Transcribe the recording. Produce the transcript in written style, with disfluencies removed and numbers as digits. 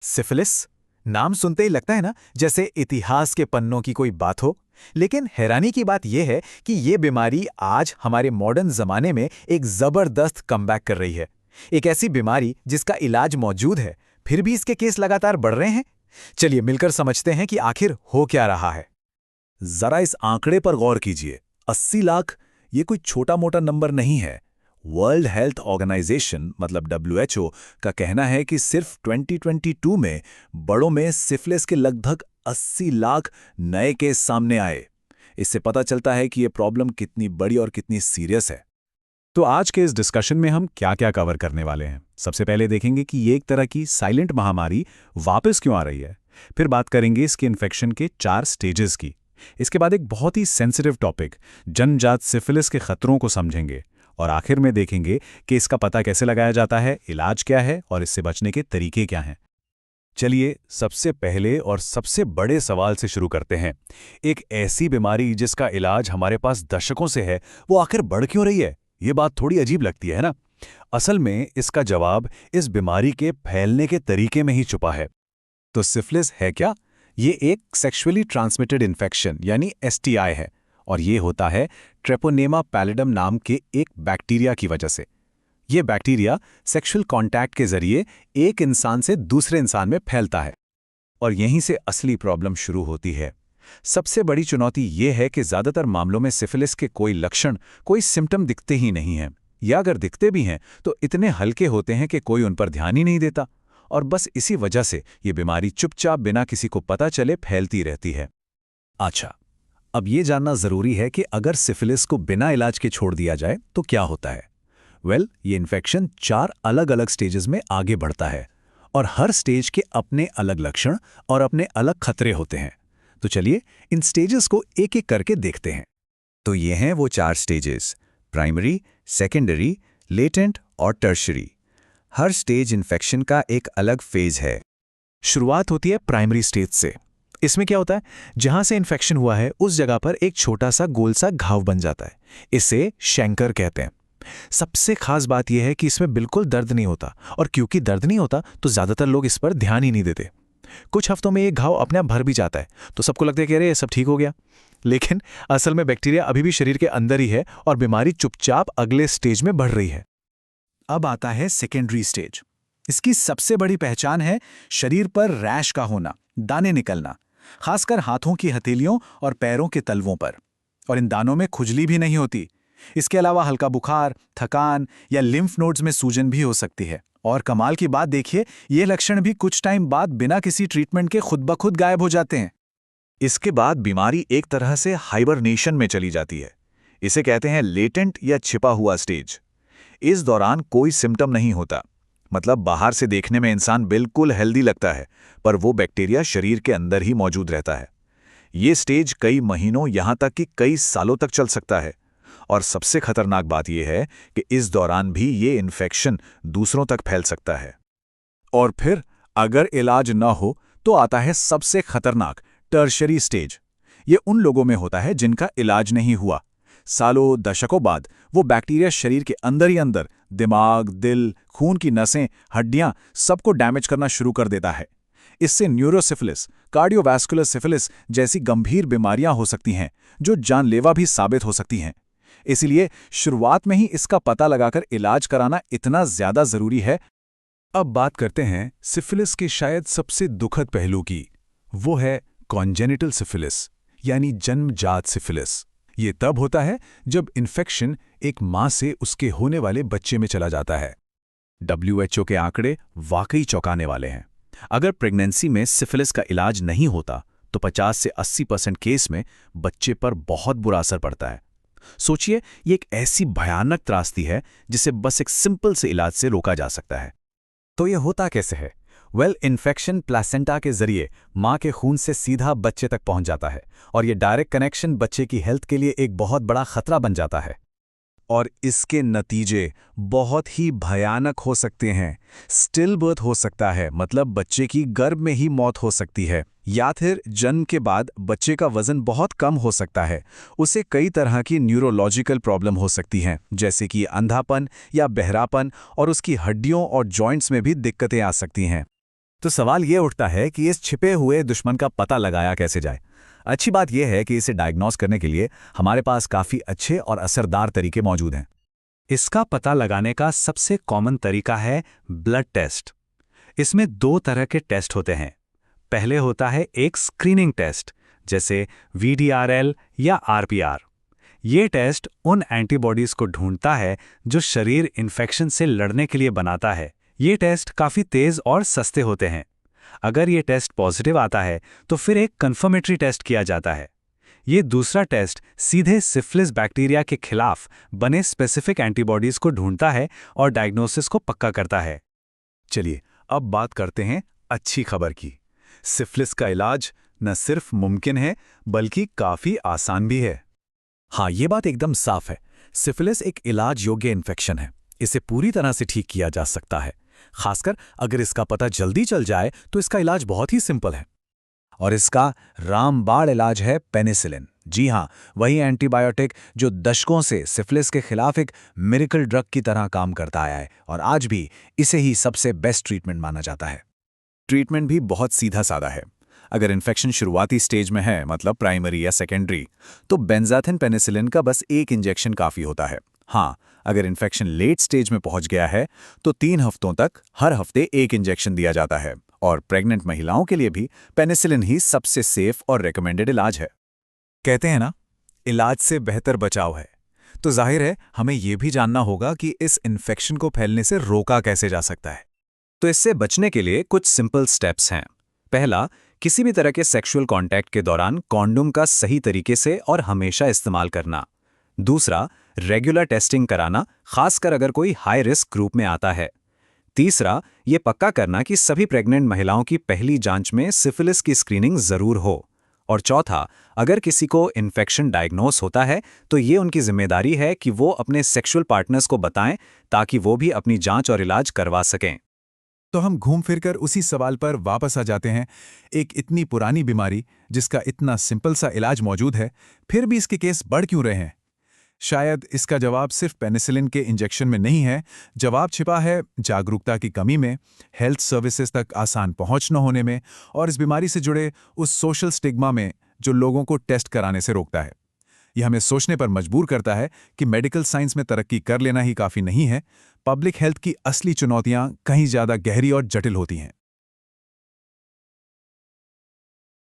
Syphilis नाम सुनते ही लगता है ना जैसे इतिहास के पन्नों की कोई बात हो। लेकिन हैरानी की बात यह है कि ये बीमारी आज हमारे मॉडर्न जमाने में एक जबरदस्त कमबैक कर रही है। एक ऐसी बीमारी जिसका इलाज मौजूद है, फिर भी इसके केस लगातार बढ़ रहे हैं। चलिए मिलकर समझते हैं कि आखिर हो क्या रहा है। जरा इस आंकड़े पर गौर कीजिए। 80 लाख, ये कोई छोटा मोटा नंबर नहीं है। वर्ल्ड हेल्थ ऑर्गेनाइजेशन मतलब डब्ल्यूएचओ का कहना है कि सिर्फ 2022 में बड़ों में सिफिलिस के लगभग 80 लाख नए केस सामने आए। इससे पता चलता है कि ये प्रॉब्लम कितनी बड़ी और कितनी सीरियस है। तो आज के इस डिस्कशन में हम क्या क्या कवर करने वाले हैं। सबसे पहले देखेंगे कि ये एक तरह की साइलेंट महामारी वापस क्यों आ रही है। फिर बात करेंगे इसके इन्फेक्शन के 4 स्टेजेस की। इसके बाद एक बहुत ही सेंसिटिव टॉपिक जन्मजात सिफिलिस के खतरों को समझेंगे। और आखिर में देखेंगे कि इसका पता कैसे लगाया जाता है, इलाज क्या है और इससे बचने के तरीके क्या हैं। चलिए सबसे पहले और सबसे बड़े सवाल से शुरू करते हैं। एक ऐसी बीमारी जिसका इलाज हमारे पास दशकों से है, वो आखिर बढ़ क्यों रही है? ये बात थोड़ी अजीब लगती है ना। असल में इसका जवाब इस बीमारी के फैलने के तरीके में ही छुपा है। तो सिफिलिस है क्या? ये एक सेक्सुअली ट्रांसमिटेड इन्फेक्शन यानी एसटीआई है, और ये होता है ट्रेपोनेमा पैलिडम नाम के एक बैक्टीरिया की वजह से। ये बैक्टीरिया सेक्सुअल कांटेक्ट के जरिए एक इंसान से दूसरे इंसान में फैलता है, और यहीं से असली प्रॉब्लम शुरू होती है। सबसे बड़ी चुनौती ये है कि ज़्यादातर मामलों में सिफिलिस के कोई लक्षण, कोई सिम्टम दिखते ही नहीं हैं, या अगर दिखते भी हैं तो इतने हल्के होते हैं कि कोई उन पर ध्यान ही नहीं देता। और बस इसी वजह से ये बीमारी चुपचाप बिना किसी को पता चले फैलती रहती है। अच्छा, अब ये जानना जरूरी है कि अगर सिफिलिस को बिना इलाज के छोड़ दिया जाए तो क्या होता है। ये इन्फेक्शन 4 अलग अलग स्टेजेस में आगे बढ़ता है, और हर स्टेज के अपने अलग लक्षण और अपने अलग खतरे होते हैं। तो चलिए इन स्टेजेस को एक एक करके देखते हैं। तो ये हैं वो 4 स्टेजेस: प्राइमरी, सेकेंडरी, लेटेंट और टर्शरी। हर स्टेज इन्फेक्शन का एक अलग फेज है। शुरुआत होती है प्राइमरी स्टेज से। इसमें क्या होता है, जहां से इन्फेक्शन हुआ है उस जगह पर एक छोटा सा गोल सा घाव बन जाता है। इसे शैंकर कहते हैं। सबसे खास बात यह है कि इसमें बिल्कुल दर्द नहीं होता, और क्योंकि दर्द नहीं होता तो ज्यादातर लोग इस पर ध्यान ही नहीं देते। कुछ हफ्तों में ये घाव अपने आप भर भी जाता है, तो सबको लगता है कि अरे ये सब ठीक हो गया। लेकिन असल में बैक्टीरिया अभी भी शरीर के अंदर ही है, और बीमारी चुपचाप अगले स्टेज में बढ़ रही है। अब आता है सेकेंडरी स्टेज। इसकी सबसे बड़ी पहचान है शरीर पर रैश का होना, दाने निकलना, खासकर हाथों की हथेलियों और पैरों के तलवों पर। और इन दानों में खुजली भी नहीं होती। इसके अलावा हल्का बुखार, थकान या लिम्फ नोड्स में सूजन भी हो सकती है। और कमाल की बात देखिए, ये लक्षण भी कुछ टाइम बाद बिना किसी ट्रीटमेंट के खुद ब खुद गायब हो जाते हैं। इसके बाद बीमारी एक तरह से हाइबरनेशन में चली जाती है। इसे कहते हैं लेटेंट या छिपा हुआ स्टेज। इस दौरान कोई सिम्टम नहीं होता, मतलब बाहर से देखने में इंसान बिल्कुल हेल्दी लगता है, पर वो बैक्टीरिया शरीर के अंदर ही मौजूद रहता है। ये स्टेज कई महीनों, यहां तक कि कई सालों तक चल सकता है। और सबसे खतरनाक बात यह है कि इस दौरान भी ये इन्फेक्शन दूसरों तक फैल सकता है। और फिर अगर इलाज न हो तो आता है सबसे खतरनाक टर्शरी स्टेज। ये उन लोगों में होता है जिनका इलाज नहीं हुआ। सालों दशकों बाद वो बैक्टीरिया शरीर के अंदर ही अंदर दिमाग, दिल, खून की नसें, हड्डियां सबको डैमेज करना शुरू कर देता है। इससे न्यूरोसिफिलिस, कार्डियोवैस्कुलर सिफिलिस जैसी गंभीर बीमारियां हो सकती हैं, जो जानलेवा भी साबित हो सकती हैं। इसलिए शुरुआत में ही इसका पता लगाकर इलाज कराना इतना ज्यादा जरूरी है। अब बात करते हैं सिफिलिस के शायद सबसे दुखद पहलू की। वो है कॉन्जेनिटल सिफिलिस यानी जन्मजात सिफिलिस। ये तब होता है जब इन्फेक्शन एक मां से उसके होने वाले बच्चे में चला जाता है। डब्ल्यूएचओ के आंकड़े वाकई चौंकाने वाले हैं। अगर प्रेगनेंसी में सिफिलिस का इलाज नहीं होता तो 50 से 80% केस में बच्चे पर बहुत बुरा असर पड़ता है। सोचिए, ये एक ऐसी भयानक त्रासदी है जिसे बस एक सिंपल से इलाज से रोका जा सकता है। तो ये होता कैसे है? इन्फेक्शन प्लासेंटा के जरिए मां के खून से सीधा बच्चे तक पहुंच जाता है, और ये डायरेक्ट कनेक्शन बच्चे की हेल्थ के लिए एक बहुत बड़ा खतरा बन जाता है। और इसके नतीजे बहुत ही भयानक हो सकते हैं। स्टिल बर्थ हो सकता है, मतलब बच्चे की गर्भ में ही मौत हो सकती है, या फिर जन्म के बाद बच्चे का वजन बहुत कम हो सकता है। उसे कई तरह की न्यूरोलॉजिकल प्रॉब्लम हो सकती हैं, जैसे कि अंधापन या बहरापन, और उसकी हड्डियों और जॉइंट्स में भी दिक्कतें आ सकती हैं। तो सवाल ये उठता है कि इस छिपे हुए दुश्मन का पता लगाया कैसे जाए। अच्छी बात यह है कि इसे डायग्नोस करने के लिए हमारे पास काफ़ी अच्छे और असरदार तरीके मौजूद हैं। इसका पता लगाने का सबसे कॉमन तरीका है ब्लड टेस्ट। इसमें 2 तरह के टेस्ट होते हैं। पहले होता है एक स्क्रीनिंग टेस्ट, जैसे VDRL या RPR। ये टेस्ट उन एंटीबॉडीज को ढूंढता है जो शरीर इन्फेक्शन से लड़ने के लिए बनाता है। ये टेस्ट काफ़ी तेज़ और सस्ते होते हैं। अगर ये टेस्ट पॉजिटिव आता है तो फिर एक कन्फर्मेटरी टेस्ट किया जाता है। ये दूसरा टेस्ट सीधे सिफिलिस बैक्टीरिया के खिलाफ बने स्पेसिफिक एंटीबॉडीज को ढूंढता है और डायग्नोसिस को पक्का करता है। चलिए अब बात करते हैं अच्छी खबर की। सिफिलिस का इलाज न सिर्फ मुमकिन है बल्कि काफ़ी आसान भी है। हाँ, ये बात एकदम साफ है। सिफिलिस एक इलाज योग्य इन्फेक्शन है। इसे पूरी तरह से ठीक किया जा सकता है। खासकर अगर इसका पता जल्दी चल जाए तो इसका इलाज बहुत ही सिंपल है। और इसका रामबाण इलाज है पेनिसिलिन। जी हाँ, वही एंटीबायोटिक जो दशकों से सिफिलिस के खिलाफ एक मिरेकल ड्रग की तरह काम करता आया है और आज भी इसे ही सबसे बेस्ट ट्रीटमेंट माना जाता है। ट्रीटमेंट भी बहुत सीधा साधा है। अगर इन्फेक्शन शुरुआती स्टेज में है, मतलब प्राइमरी या सेकेंडरी, तो बेंजाथिन पेनिसिलिन का बस एक इंजेक्शन काफ़ी होता है। हाँ, अगर इन्फेक्शन लेट स्टेज में पहुंच गया है तो 3 हफ्तों तक हर हफ्ते एक इंजेक्शन दिया जाता है। और प्रेग्नेंट महिलाओं के लिए भी पेनिसिलिन ही सबसे सेफ और रिकमेंडेड इलाज है। कहते हैं ना, इलाज से बेहतर बचाव है। तो जाहिर है हमें यह भी जानना होगा कि इस इन्फेक्शन को फैलने से रोका कैसे जा सकता है। तो इससे बचने के लिए कुछ सिंपल स्टेप्स हैं। पहला, किसी भी तरह के सेक्सुअल कांटेक्ट के दौरान कॉन्डोम का सही तरीके से और हमेशा इस्तेमाल करना। दूसरा, रेगुलर टेस्टिंग कराना, खासकर अगर कोई हाई रिस्क ग्रुप में आता है। तीसरा, ये पक्का करना कि सभी प्रेग्नेंट महिलाओं की पहली जांच में सिफिलिस की स्क्रीनिंग जरूर हो। और चौथा, अगर किसी को इन्फेक्शन डायग्नोस होता है तो ये उनकी जिम्मेदारी है कि वो अपने सेक्सुअल पार्टनर्स को बताएं ताकि वो भी अपनी जांच और इलाज करवा सकें। तो हम घूम फिरकर उसी सवाल पर वापस आ जाते हैं। एक इतनी पुरानी बीमारी जिसका इतना सिंपल सा इलाज मौजूद है, फिर भी इसके केस बढ़ क्यों रहे हैं? शायद इसका जवाब सिर्फ पेनिसिलिन के इंजेक्शन में नहीं है। जवाब छिपा है जागरूकता की कमी में, हेल्थ सर्विसेज तक आसान पहुंच न होने में और इस बीमारी से जुड़े उस सोशल स्टिग्मा में जो लोगों को टेस्ट कराने से रोकता है। यह हमें सोचने पर मजबूर करता है कि मेडिकल साइंस में तरक्की कर लेना ही काफ़ी नहीं है। पब्लिक हेल्थ की असली चुनौतियां कहीं ज़्यादा गहरी और जटिल होती हैं।